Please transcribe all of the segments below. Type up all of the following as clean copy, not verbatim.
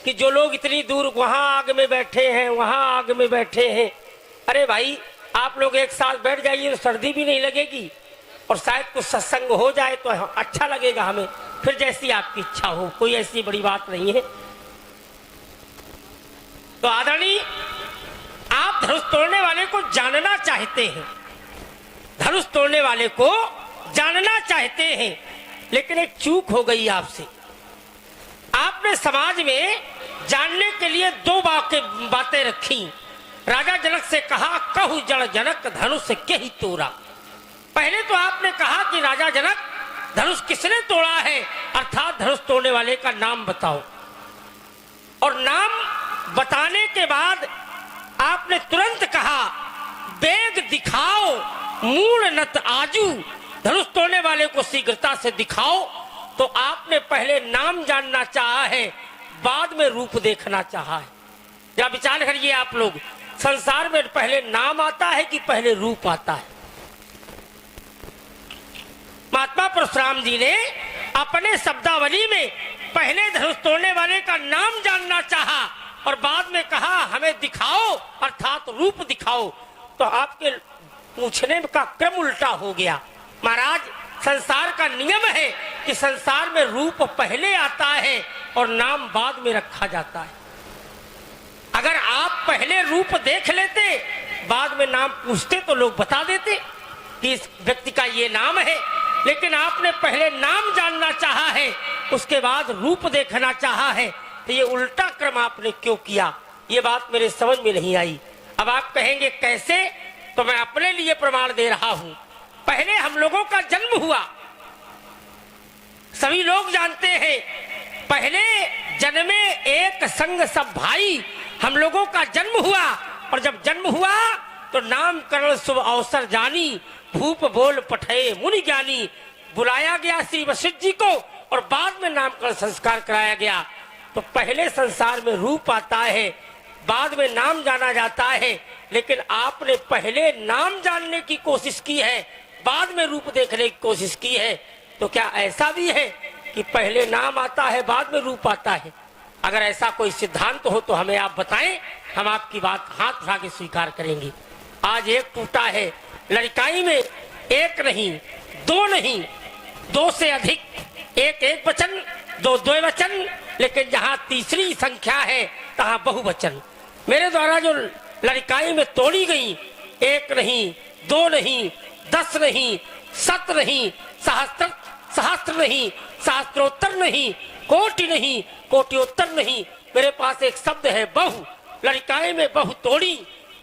कि जो लोग इतनी दूर वहां आग में बैठे हैं, वहां आग में बैठे हैं। अरे भाई, आप लोग एक साथ बैठ जाइए तो सर्दी भी नहीं लगेगी और शायद कुछ सत्संग हो जाए तो अच्छा लगेगा हमें। फिर जैसी आपकी इच्छा हो, कोई ऐसी बड़ी बात नहीं है। तो आदरणीय, आप धनुष तोड़ने वाले को जानना चाहते हैं, धनुष तोड़ने वाले को जानना चाहते हैं, लेकिन एक चूक हो गई आपसे। आपने समाज में जानने के लिए दो बातें रखी। राजा जनक से कहा, कहु जड़ जनक धनुष के ही तोड़ा। पहले तो आपने कहा कि राजा जनक, धनुष किसने तोड़ा है, अर्थात धनुष तोड़ने वाले का नाम बताओ। और नाम बताने के बाद आपने तुरंत कहा, बेग दिखाओ मूल नत आजू, धनुष तोड़ने वाले को शीघ्रता से दिखाओ। तो आपने पहले नाम जानना चाहा है, बाद में रूप देखना चाहा है। या विचार करिए आप लोग, संसार में पहले नाम आता है कि पहले रूप आता है? महात्मा परशुराम जी ने अपने शब्दावली में पहले धनुष तोड़ने वाले का नाम जानना चाहा और बाद में कहा हमें दिखाओ, अर्थात रूप दिखाओ। तो आपके पूछने का क्रम उल्टा हो गया। महाराज, संसार का नियम है कि संसार में रूप पहले आता है और नाम बाद में रखा जाता है। अगर आप पहले रूप देख लेते, बाद में नाम पूछते तो लोग बता देते कि इस व्यक्ति का ये नाम है। लेकिन आपने पहले नाम जानना चाहा है, उसके बाद रूप देखना चाहा है। तो ये उल्टा क्रम आपने क्यों किया? ये बात मेरे समझ में नहीं आई। अब आप कहेंगे कैसे? तो मैं अपने लिए प्रमाण दे रहा हूं। पहले हम लोगों का जन्म हुआ, सभी लोग जानते हैं। पहले जन्मे एक संग सब भाई, हम लोगों का जन्म हुआ। और जब जन्म हुआ तो नामकरण शुभ अवसर जानी, भूप बोल पठे मुनि ज्ञानी। बुलाया गया श्री वशिष्ठ जी को और बाद में नामकरण संस्कार कराया गया। तो पहले संसार में रूप आता है, बाद में नाम जाना जाता है। लेकिन आपने पहले नाम जानने की कोशिश की है, बाद में रूप देखने की कोशिश की है। तो क्या ऐसा भी है कि पहले नाम आता है बाद में रूप आता है? अगर ऐसा कोई सिद्धांत हो तो हमें आप बताएं, हम आपकी बात हाथ उठा के स्वीकार करेंगे। आज एक टूटा है, लड़काई में एक नहीं, दो नहीं, दो से अधिक, एक एक वचन, दो दो वचन, लेकिन जहां तीसरी संख्या है तहां बहुवचन। मेरे द्वारा जो लड़काई में तोड़ी गई, एक नहीं, दो नहीं, 10 नहीं, 7 नहीं, सहस्त्र नहीं, सहस्त्रोत्तर नहीं, कोटि नहीं, कोटियोत्तर नहीं। मेरे पास एक शब्द है बहु। लड़काई में बहु तोड़ी,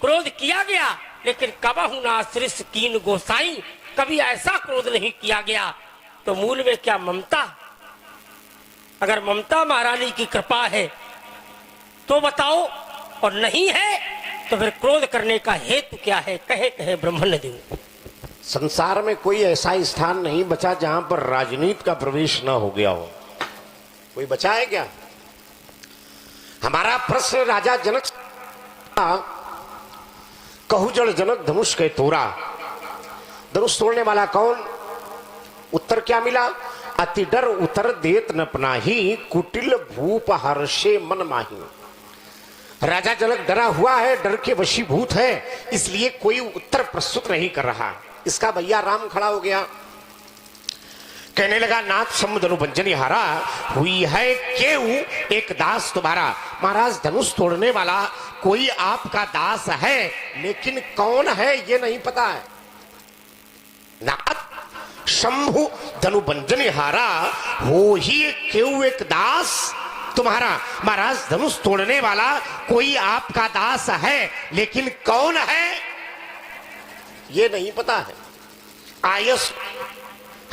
क्रोध किया गया, लेकिन कबहु ना सृष्ट कीन गोसाई, कभी ऐसा क्रोध नहीं किया गया। तो मूल में क्या ममता? अगर ममता महारानी की कृपा है तो बताओ, और नहीं है तो फिर क्रोध करने का हेतु क्या है? कहे कहे ब्रह्मण्य देव। संसार में कोई ऐसा स्थान नहीं बचा जहां पर राजनीति का प्रवेश न हो गया हो। कोई बचा है क्या? हमारा प्रश्न राजा जनक, कहु जड़ जनक धनुष के तोड़ा। धनुष तोड़ने वाला कौन? उत्तर क्या मिला? अति डर उतर देत न पनाही, कुटिल भूप हर्षे मन माही। राजा जनक डरा हुआ है, डर के वशीभूत है, इसलिए कोई उत्तर प्रस्तुत नहीं कर रहा। इसका भैया राम खड़ा हो गया, कहने लगा, नाथ समुद्र बंजनी हारा, हुई है केऊ एक दास तुम्हारा। महाराज, धनुष तोड़ने वाला कोई आपका दास है, लेकिन कौन है ये नहीं पता है। नाथ शंभु धनु बंजनी हारा, हो ही केऊ एक दास तुम्हारा। महाराज, धनुष तोड़ने वाला कोई आपका दास है, लेकिन कौन है ये नहीं पता है। आयस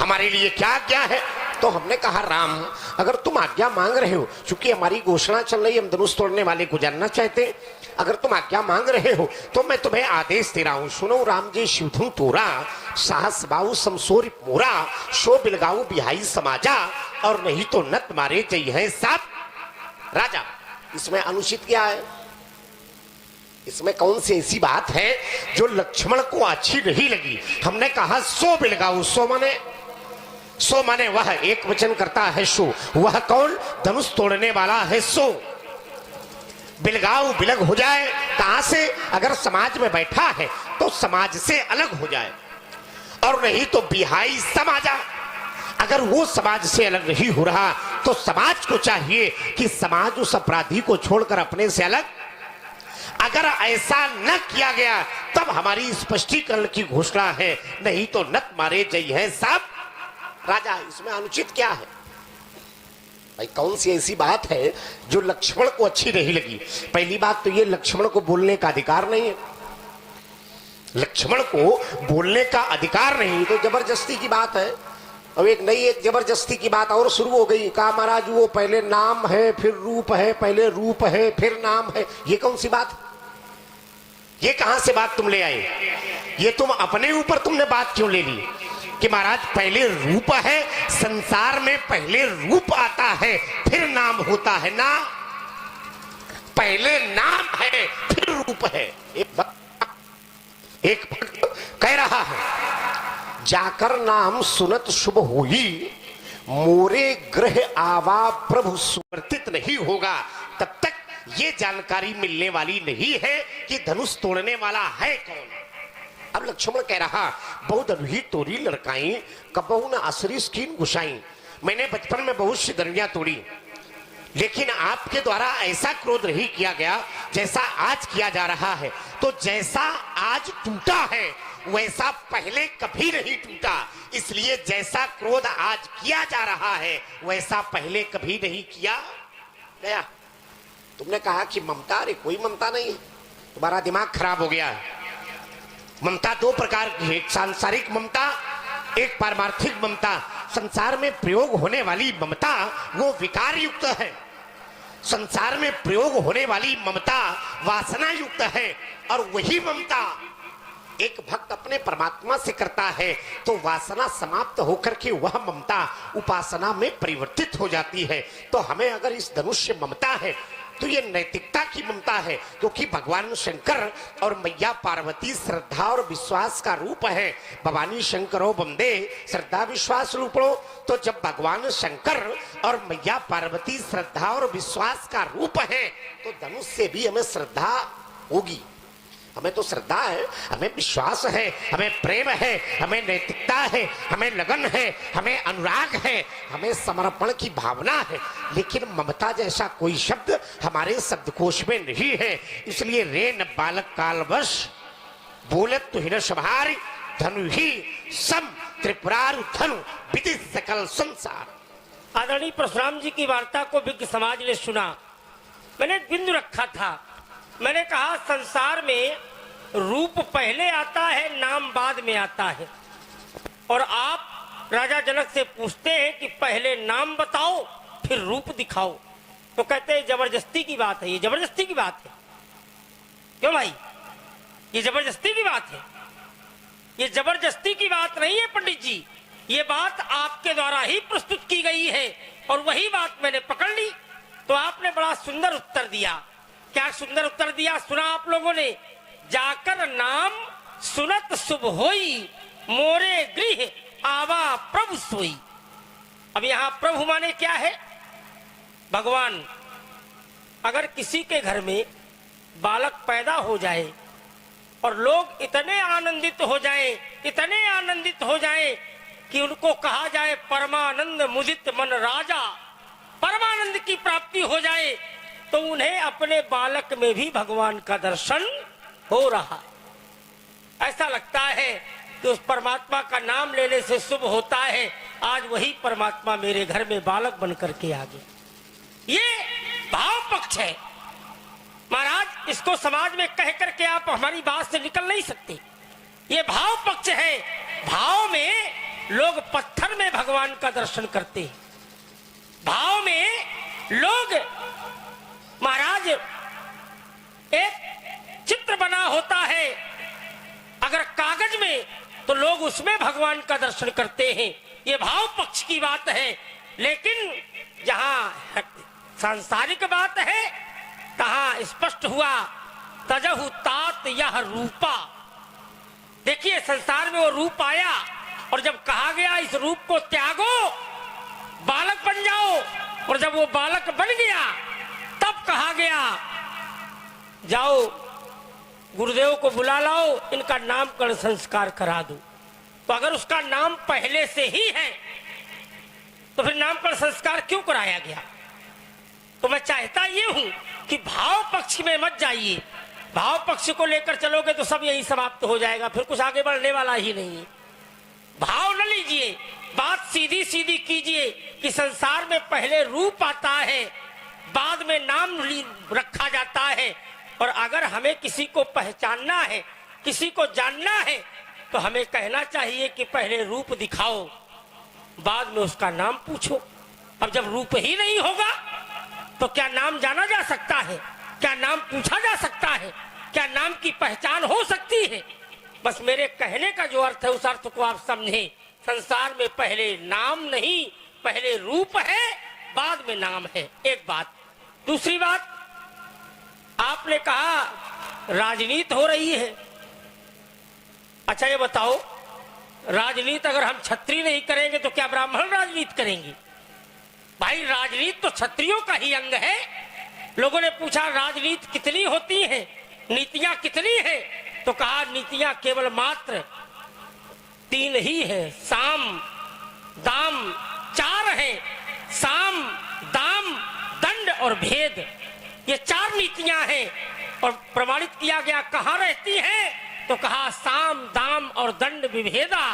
हमारे लिए क्या क्या है? तो हमने कहा, राम अगर तुम आज्ञा मांग रहे हो, चूंकि हमारी घोषणा चल रही है, हम धनुष तोड़ने वाले को जानना चाहते हैं, अगर तुम आज्ञा मांग रहे हो तो मैं तुम्हें आदेश दे रहा हूं। सुनो राम जी, शिवधु तोरा, साहस बाऊ समसोरी मोरा, शो बिलगाऊ बिहाई समाजा, और नहीं तो नत मारे जय है साथ। राजा, इसमें अनुचित क्या है? इसमें कौन सी ऐसी बात है जो लक्ष्मण को अच्छी नहीं लगी? हमने कहा सो बिलगाऊ, सो माने वह, एक वचन करता है सो। वह कौन? धनुष तोड़ने वाला है सो। बिलगाव बिलग हो जाए। कहां से? अगर समाज में बैठा है तो समाज से अलग हो जाए, और नहीं तो बिहाई समाजा। अगर वो समाज से अलग नहीं हो रहा तो समाज को चाहिए कि समाज उस अपराधी को छोड़कर अपने से अलग। अगर ऐसा न किया गया तब हमारी स्पष्टीकरण की घोषणा है, नहीं तो नत मारे जय है सब राजा। इसमें अनुचित क्या है भाई? कौन सी ऐसी बात है जो लक्ष्मण को अच्छी नहीं लगी? पहली बात तो ये, लक्ष्मण को बोलने का अधिकार नहीं है। लक्ष्मण को बोलने का अधिकार नहीं तो जबरदस्ती की बात है। अब एक जबरदस्ती की बात और शुरू हो गई। कहा महाराज वो पहले नाम है फिर रूप है, पहले रूप है फिर नाम है। ये कौन सी बात? ये कहां से बात तुम ले आए? ये तुम अपने ऊपर तुमने बात क्यों ले ली कि महाराज पहले रूप है? संसार में पहले रूप आता है फिर नाम होता है ना, पहले नाम है फिर रूप है। एक भक्त कह रहा है, जाकर नाम सुनत शुभ होई, मोरे ग्रह आवा प्रभु सुवर्तित नहीं होगा। तब तक ये जानकारी मिलने वाली नहीं है कि धनुष तोड़ने वाला है कौन। अब लक्ष्मण कह रहा, बहुत अनही तोरी लड़काई, कबहू न असरी स्कीन घुसाई। मैंने बचपन में बहुत सी दरिया तोड़ी, लेकिन आपके द्वारा ऐसा क्रोध नहीं किया गया जैसा आज किया जा रहा है। तो जैसा आज टूटा है वैसा पहले कभी नहीं टूटा, इसलिए जैसा क्रोध आज किया जा रहा है वैसा पहले कभी नहीं किया गया। तुमने कहा कि ममता, अरे कोई ममता नहीं है, तुम्हारा दिमाग खराब हो गया है। ममता दो प्रकार की है, एक सांसारिक ममता, एक पारमार्थिक ममता। संसार में प्रयोग होने वाली ममता वो विकार युक्त है, संसार में प्रयोग होने वाली ममता वासना युक्त है। और वही ममता एक भक्त अपने परमात्मा से करता है तो वासना समाप्त होकर के वह ममता उपासना में परिवर्तित हो जाती है। तो हमें अगर इस धनुष से ममता है तो ये नैतिकता की ममता है, क्योंकि भगवान शंकर और मैया पार्वती श्रद्धा और विश्वास का रूप है। भवानी शंकरो बंदे श्रद्धा विश्वास रूपो। तो जब भगवान शंकर और मैया पार्वती श्रद्धा और विश्वास का रूप है तो धनुष से भी हमें श्रद्धा होगी। हमें तो श्रद्धा है, हमें विश्वास है, हमें प्रेम है, हमें नैतिकता है, हमें लगन है, हमें अनुराग है, हमें समर्पण की भावना है। लेकिन ममता जैसा कोई शब्द हमारे शब्दकोश में नहीं है। इसलिए रे न बालक कालवश बोलत तो हिन सभारी, धनु ही सम त्रिपुरारु धनु विधि सकल संसार। आदरणीय परशुराम जी की वार्ता को विज्ञ समाज ने सुना। मैंने एक बिंदु रखा था, मैंने कहा संसार में रूप पहले आता है, नाम बाद में आता है। और आप राजा जनक से पूछते हैं कि पहले नाम बताओ फिर रूप दिखाओ, तो कहते हैं जबरदस्ती की बात है। ये जबरदस्ती की बात है क्यों भाई? ये जबरदस्ती की बात है? ये जबरदस्ती की बात नहीं है पंडित जी, ये बात आपके द्वारा ही प्रस्तुत की गई है और वही बात मैंने पकड़ ली। तो आपने बड़ा सुंदर उत्तर दिया। क्या सुंदर उत्तर दिया सुना आप लोगों ने? जाकर नाम सुनत शुभ होई, मोरे गृह आवा प्रभु सोई। अब यहां प्रभु माने क्या है? भगवान। अगर किसी के घर में बालक पैदा हो जाए और लोग इतने आनंदित हो जाएं, इतने आनंदित हो जाएं कि उनको कहा जाए परमानंद मुदित मन राजा, परमानंद की प्राप्ति हो जाए, तो उन्हें अपने बालक में भी भगवान का दर्शन हो रहा है। ऐसा लगता है कि उस परमात्मा का नाम लेने से शुभ होता है। आज वही परमात्मा मेरे घर में बालक बन करके आ गया। ये भाव पक्ष है महाराज, इसको समाज में कह करके आप हमारी बात से निकल नहीं सकते। ये भाव पक्ष है। भाव में लोग पत्थर में भगवान का दर्शन करते हैं। भाव में लोग महाराज एक चित्र बना होता है अगर कागज में, तो लोग उसमें भगवान का दर्शन करते हैं। ये भाव पक्ष की बात है। लेकिन जहां सांसारिक बात है तहां स्पष्ट हुआ तजहु तात यह रूपा। देखिए संसार में वो रूप आया और जब कहा गया इस रूप को त्यागो, बालक बन जाओ, और जब वो बालक बन गया तब कहा गया जाओ गुरुदेव को बुला लाओ, इनका नामकरण संस्कार करा दो। तो अगर उसका नाम पहले से ही है तो फिर नामकरण संस्कार क्यों कराया गया? तो मैं चाहता ये हूं कि भाव पक्ष में मत जाइए। भाव पक्ष को लेकर चलोगे तो सब यही समाप्त हो जाएगा, फिर कुछ आगे बढ़ने वाला ही नहीं है। भाव न लीजिए, बात सीधी सीधी कीजिए कि संसार में पहले रूप आता है, बाद में नाम रखा जाता है। और अगर हमें किसी को पहचानना है, किसी को जानना है, तो हमें कहना चाहिए कि पहले रूप दिखाओ, बाद में उसका नाम पूछो। अब जब रूप ही नहीं होगा तो क्या नाम जाना जा सकता है? क्या नाम पूछा जा सकता है? क्या नाम की पहचान हो सकती है? बस मेरे कहने का जो अर्थ है उस अर्थ को आप समझें। संसार में पहले नाम नहीं, पहले रूप है, बाद में नाम है। एक बात। दूसरी बात, आपने कहा राजनीति हो रही है। अच्छा ये बताओ, राजनीति अगर हम क्षत्रिय नहीं करेंगे तो क्या ब्राह्मण राजनीति करेंगे? भाई राजनीति तो क्षत्रियों का ही अंग है। लोगों ने पूछा राजनीति कितनी होती है, नीतियां कितनी है? तो कहा नीतियां केवल मात्र 3 ही है, साम दाम 4 है। साम दाम दंड और भेद, ये 4 नीतियां हैं। और प्रमाणित किया गया कहाँ रहती है? तो कहा साम दाम और दंड विभेदा,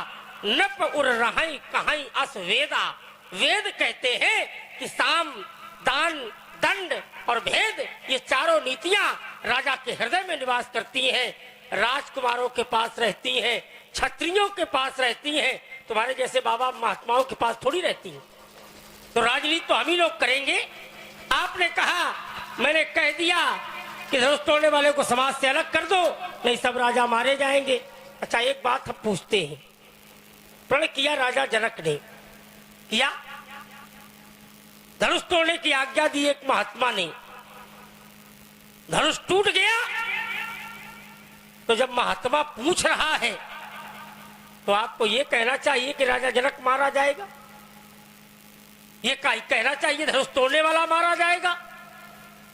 नप उर रहाई कहाई अस वेदा। वेद कहते हैं कि साम दान दंड और भेद, ये 4 नीतियां राजा के हृदय में निवास करती हैं, राजकुमारों के पास रहती हैं, क्षत्रियों के पास रहती हैं, तुम्हारे जैसे बाबा महात्माओं के पास थोड़ी रहती हैं। तो राजनीति तो हम ही लोग करेंगे। आपने कहा, मैंने कह दिया कि धनुष तोड़ने वाले को समाज से अलग कर दो, नहीं सब राजा मारे जाएंगे। अच्छा एक बात हम पूछते हैं, प्रण किया राजा जनक ने, किया? धनुष तोड़ने की आज्ञा दी एक महात्मा ने, धनुष टूट गया। तो जब महात्मा पूछ रहा है तो आपको यह कहना चाहिए कि राजा जनक मारा जाएगा? ये कहना चाहिए धनुष तोड़ने वाला मारा जाएगा?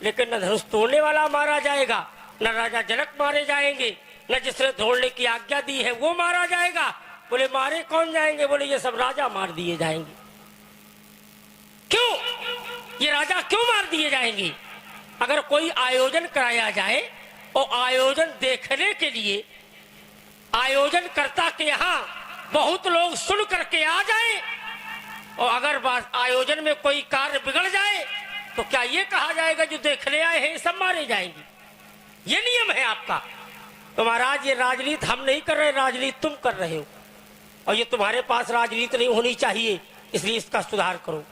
लेकिन न धनुष तोड़ने वाला मारा जाएगा, न राजा जनक मारे जाएंगे, न जिसने तोड़ने की आज्ञा दी है वो मारा जाएगा। बोले मारे कौन जाएंगे? बोले ये सब राजा मार दिए जाएंगे। क्यों? ये राजा क्यों मार दिए जाएंगे? अगर कोई आयोजन कराया जाए और आयोजन देखने के लिए आयोजनकर्ता के यहाँ बहुत लोग सुन करके आ जाए, और अगर आयोजन में कोई कार्य बिगड़ जाए तो क्या ये कहा जाएगा जो देखने आए हैं सब मारे जाएंगे? ये नियम है आपका। तो महाराज ये राजनीति हम नहीं कर रहे, राजनीति तुम कर रहे हो, और ये तुम्हारे पास राजनीति नहीं होनी चाहिए, इसलिए इसका सुधार करो।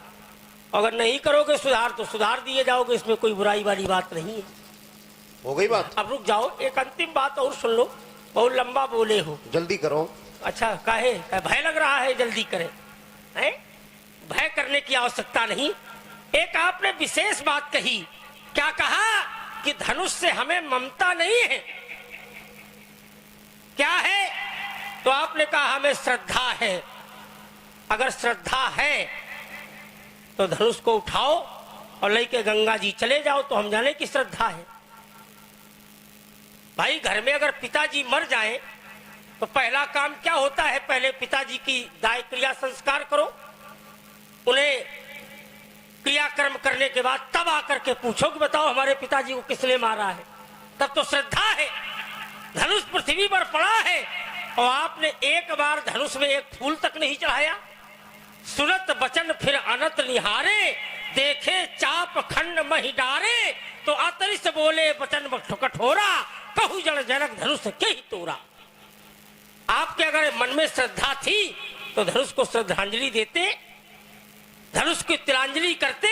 अगर नहीं करोगे सुधार तो सुधार दिए जाओगे, इसमें कोई बुराई वाली बात नहीं है। हो गई बात? अब रुक जाओ, एक अंतिम बात और सुन लो, बहुत लंबा बोले हो। जल्दी करो। अच्छा काहे? भय लग रहा है जल्दी करें? भय करने की आवश्यकता नहीं। एक आपने विशेष बात कही, क्या कहा कि धनुष से हमें ममता नहीं है। क्या है? तो आपने कहा हमें श्रद्धा है। अगर श्रद्धा है तो धनुष को उठाओ और लेके गंगा जी चले जाओ, तो हम जाने की श्रद्धा है। भाई घर में अगर पिताजी मर जाएं तो पहला काम क्या होता है? पहले पिताजी की दाय क्रिया संस्कार करो, उन्हें क्रियाक्रम करने के बाद तब आकर के पूछो कि बताओ हमारे पिताजी को किसने मारा है। तब तो श्रद्धा है। धनुष पृथ्वी पर पड़ा है और आपने एक बार धनुष में एक फूल तक नहीं चढ़ाया। सुनत बचन फिर अनत निहारे, देखे चाप खंड मही डारे, तो अतरिस बोले बचन कठोरा, कहू जड़ जनक धनुष के ही तोरा। आपके अगर मन में श्रद्धा थी तो धनुष को श्रद्धांजलि देते, धनुष की तिलांजलि करते,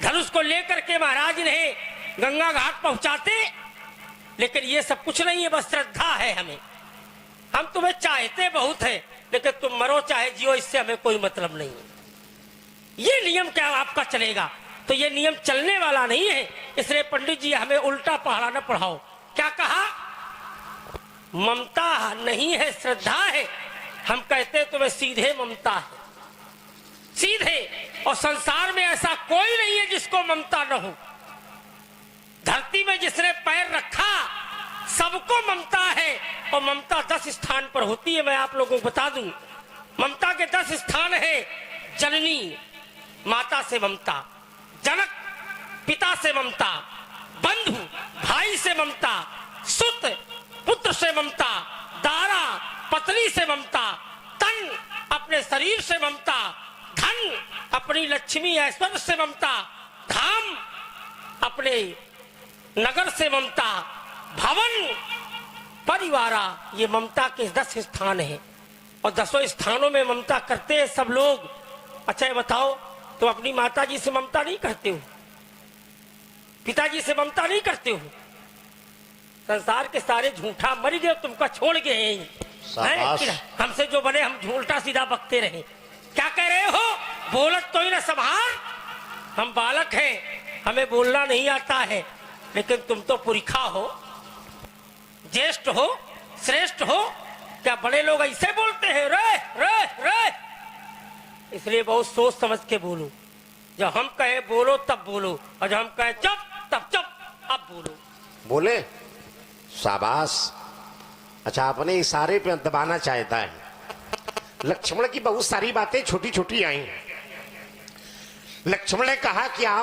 धनुष को लेकर के महाराज ने गंगा घाट पहुंचाते। लेकिन ये सब कुछ नहीं है, बस श्रद्धा है हमें। हम तुम्हें चाहते बहुत है, लेकिन तुम मरो चाहे जियो, इससे हमें कोई मतलब नहीं है। ये नियम क्या आपका चलेगा? तो ये नियम चलने वाला नहीं है। इसलिए पंडित जी हमें उल्टा पढ़ा न पढ़ाओ। क्या कहा? ममता नहीं है, श्रद्धा है। हम कहते तुम्हें सीधे ममता है, सीधे। और संसार में ऐसा कोई नहीं है जिसको ममता न हो। धरती में जिसने पैर रखा सबको ममता है और ममता 10 स्थान पर होती है। मैं आप लोगों को बता दूं, ममता के 10 स्थान है। जननी, माता से ममता, जनक, पिता से ममता, बंधु, भाई से ममता, सुत, पुत्र से ममता, दारा, पत्नी से ममता, तन, अपने शरीर से ममता, धन, अपनी लक्ष्मी ऐश्वर्य से ममता, धाम, अपने नगर से ममता, भवन, परिवारा, ये ममता के 10 स्थान हैं और 10 स्थानों में ममता करते हैं सब लोग। अच्छा ये बताओ, तुम अपनी माता जी से ममता नहीं करते हो? पिताजी से ममता नहीं करते हो? संसार के सारे झूठा मर गए, तुमको छोड़ गए हैं। हमसे जो बने हम झूठा सीधा बकते रहे। क्या कह रहे हो? बोलत तो ही ना संभाल। हम बालक हैं, हमें बोलना नहीं आता है, लेकिन तुम तो पुरखा हो, ज्येष्ठ हो, श्रेष्ठ हो। क्या बड़े लोग ऐसे बोलते हैं? रे रे रे। इसलिए बहुत सोच समझ के बोलो। जब हम कहे बोलो तब बोलो, और जब हम कहे चुप तब चुप। अब बोलो। बोले शाबाश। अच्छा, अपने इशारे पे दबाना चाहता है। लक्ष्मण की बहुत सारी बातें छोटी छोटी आई। लक्ष्मण ने कहा कि आप